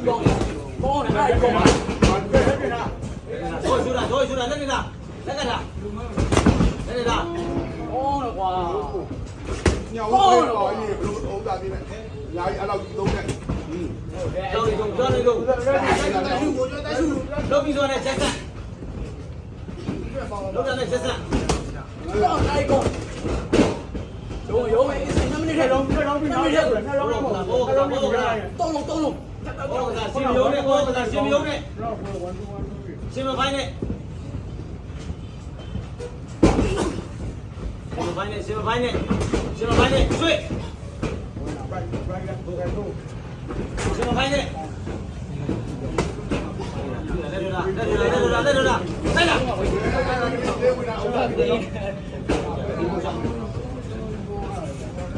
ကောင်းတယ်အဲ့ကောင်းပါတို့ရှူတာလက်နေတာလက်ကြတာလက်နေတာကောင်းတယ်ကွာညောင်းတော့အေးဘလို့ဥစားသေးနဲ့ညာကြီးအဲ့လောက်ကြီးသုံးနဲ့တို့ပြီးဆိုတဲ့ချက်ဆက်တို့တဲ့ချက်ဆက်ကောင်းအဲ့ကောင်းရုံးအေးစိတ်2မိနစ်ထဲလုံးပြီးတော့နှလုံးလုံး3လုံးဘောကစီမျိုးနဲ့ဘောကစီမျိုးနဲ့စီမပိုင်းနဲ့စီမပိုင်းနဲ့ဆွေးစီမပိုင်းနဲ့လက်လာတိုက်လာ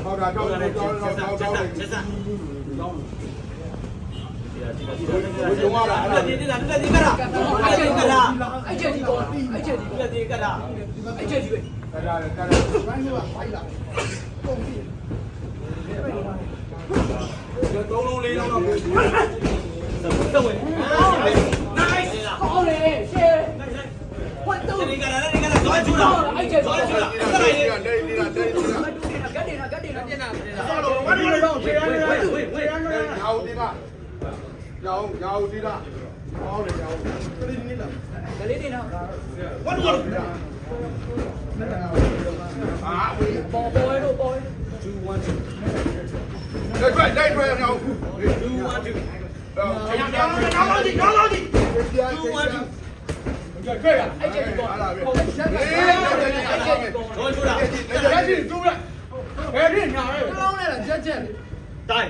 ဟောတာတော့ချက်ဆက်ဘုံရတာအဲ့ဒီကတာအဲ့ချက်ကြီးပဲကတာဘိုင်းလို့ဖိုက်လာပုံပြီ3လုံး4လုံးတော့ပြီတော့ဝင်နိုင်ကောင်းတယ်ရှေ့ဝတ်တော့ ဒီကတာဇွမ်းချူတာအဲ့ချက်ကြီး ဇွမ်းချူတာ တက်လိုက်နေတာတက်နေတာကတ်တင်တာဘာလို့တော့ခြေရမ်းနေညာဦးဒီကညာဦးဒီကဟောတယ်ညာဦးကလေးနေလား ကလေးတင်တော့ ဝတ်အာဝေးပေါ်လိုက်ထွက်ညာဦး2 1 2 တော့ဒီပြန်ကြည့်ကြရအဲ့ချက်ကောလာပဲအဲ့ချက်ဇွမ်းချူတာ လက်ရှိတူးလိုက်ဘယ်ဒီညာလဲ ကောင်းတယ်ချက်တိုင်း